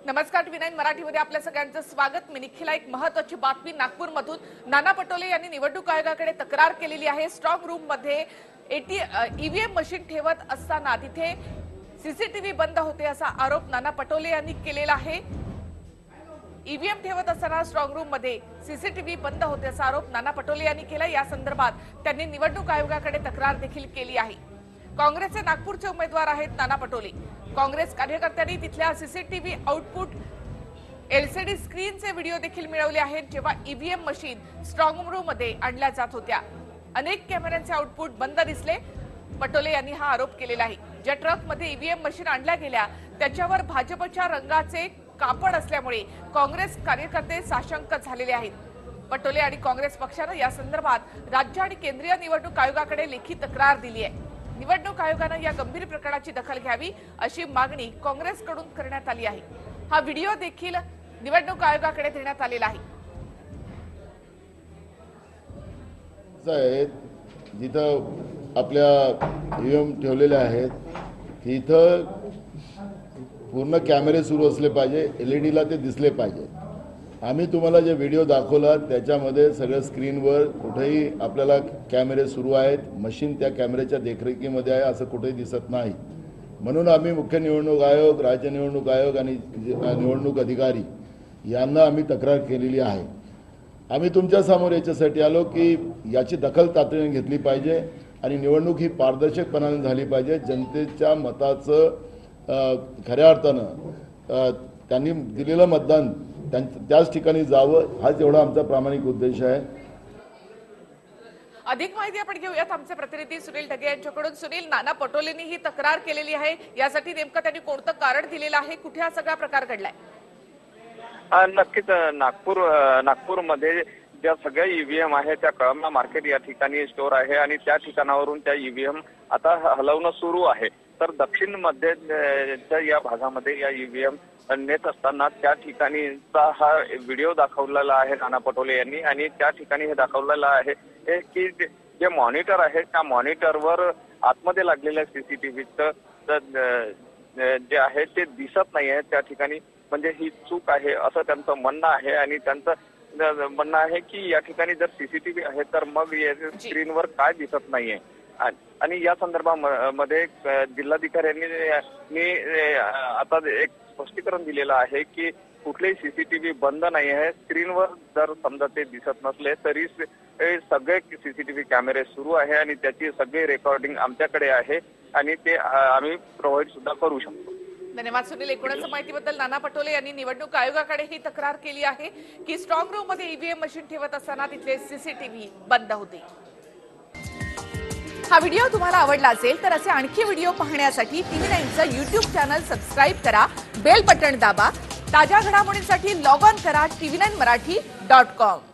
नमस्कार, टी9 मराठीमध्ये आपल्या सगळ्यांचं स्वागत। मी निखिला, एक महत्त्वाची बातमी नागपूरमधून। नाना पटोले यांनी निवडणूक आयोगाकडे तक्रार केलेली आहे। स्ट्रॉंग रूम मध्ये ईव्हीएम मशीन ठेवत असताना तिथे सीसीटीव्ही बंद होते असा आरोप नाना पटोले यांनी केलेला आहे। ईव्हीएम ठेवत असताना स्ट्रॉंग रूम मध्ये सीसीटीव्ही बंद होते असा आरोप नाना पटोले यांनी केला। या संदर्भात त्यांनी निवडणूक आयोगाकडे तक्रार देखील केली आहे। काँग्रेसचे नागपूरचे उमेदवार आहेत नाना पटोले। काँग्रेस कार्यकर्त्यांनी तिथल्या सीसीटीव्ही आउटपुट एलसीडी स्क्रीनचे व्हिडिओ देखील मिळवले आहेत, जेव्हा ईव्हीएम मशीन स्ट्रॉंग रूम मध्ये आणल्या जात होत्या। अनेक कॅमेऱ्यांचे आउटपुट बंद दिसले। पटोले यांनी हा आरोप केलेला आहे। ज्या ट्रक मध्ये ईव्हीएम मशीन आणल्या गेल्या त्याच्यावर भाजपच्या रंगाचे कापड असल्यामुळे काँग्रेस कार्यकर्ते साशंक झालेले आहेत। पटोले आणि काँग्रेस पक्षाने या संदर्भात राज्य आणि केंद्रीय निवडणूक आयोगाकडे लेखी तक्रार दिली आहे। निवडणूक आयोगाने या गंभीर प्रकरणाची दखल घ्यावी अशी मागणी काँग्रेसकडून करण्यात आली आहे। हा व्हिडिओ देखील निवडणूक आयोगाकडे देण्यात आलेला आहे। जिथं आपल्या ईव्हीएम ठेवलेले आहेत तिथं पूर्ण कॅमेरे सुरू असले पाहिजे, एलईडीला ते दिसले पाहिजे। आम्ही तुम्हाला जे व्हिडिओ दाखवला त्याच्यामध्ये सगळ्या स्क्रीनवर कुठेही आपल्याला कॅमेरे सुरू आहेत, मशीन त्या कॅमेऱ्याच्या देखरेखीमध्ये आहे असं कुठेही दिसत नाही। म्हणून आम्ही मुख्य निवडणूक आयोग, राज्य निवडणूक आयोग आणि निवडणूक अधिकारी यांना आम्ही तक्रार केलेली आहे। आम्ही तुमच्या समोर याच्यासाठी आलो की याची दखल तातडीने घेतली पाहिजे आणि निवडणूक ही पारदर्शकपणाने झाली पाहिजे। जनतेच्या मताचं खऱ्या अर्थानं त्यांनी दिलेलं मतदान त्याच ठिकाणी जावं, हाच एवढा आमचा प्रामाणिक उद्देश आहे। अधिक माहिती आपण घेऊयात आमचे प्रतिनिधी सुनील ढगे यांच्याकडून। सुनील, नाना पटोलेंनी ही तक्रार केलेली आहे, यासाठी नेमकं त्यांनी कोणतं कारण दिलेलं आहे? कुठे हा सगळा प्रकार घडलाय? नक्कीच नागपूरमध्ये ज्या सगळ्या ईव्हीएम आहे त्या कळमना मार्केट या ठिकाणी स्टोर आहे आणि त्या ठिकाणावरून त्या ईव्हीएम आता हलवणं सुरू आहे। तर दक्षिण मध्ये या भागामध्ये या ईव्हीएम नेत असताना त्या ठिकाणीचा हा व्हिडिओ दाखवलेला आहे नाना पटोले यांनी आणि त्या ठिकाणी हे दाखवलेलं आहे की जे मॉनिटर आहे त्या मॉनिटरवर आतमध्ये लागलेल्या सीसीटीव्हीचं जे आहे ते दिसत नाही आहे त्या ठिकाणी। म्हणजे ही चूक आहे असं त्यांचं म्हणणं आहे आणि त्यांचं म्हणणं आहे की या ठिकाणी जर सीसीटीव्ही आहे तर मग स्क्रीनवर काय दिसत नाहीये। आणि या संदर्भामध्ये जिल्हाधिकाऱ्यांनी आता एक स्पष्टीकरण दिलेलं आहे की कुठलेही सीसीटीव्ही बंद नाही आहे। स्क्रीनवर जर समजा ते दिसत नसले तरी सगळे सीसीटीव्ही कॅमेरे सुरू आहे आणि त्याची सगळी रेकॉर्डिंग आमच्याकडे आहे आणि ते आम्ही प्रोव्हाइड सुद्धा करू शकतो। धन्यवाद सुनील। एकूणच माहितीबद्दल नाना पटोले यांनी निवडणूक आयोगाकडे ही तक्रार केली आहे की स्ट्रॉंग रूम मध्ये ईव्हीएम मशीन ठेवत असताना तिथले सीसीटीव्ही बंद होते। हा व्हिडिओ तुम्हाला आवडला असेल तर असे आणखी व्हिडिओ पाहण्यासाठी टी9चं YouTube चॅनल सबस्क्राइब करा, बेल बटन दाबा। ताज्या घडामोडींसाठी लॉग ऑन करा tv9marathi.com।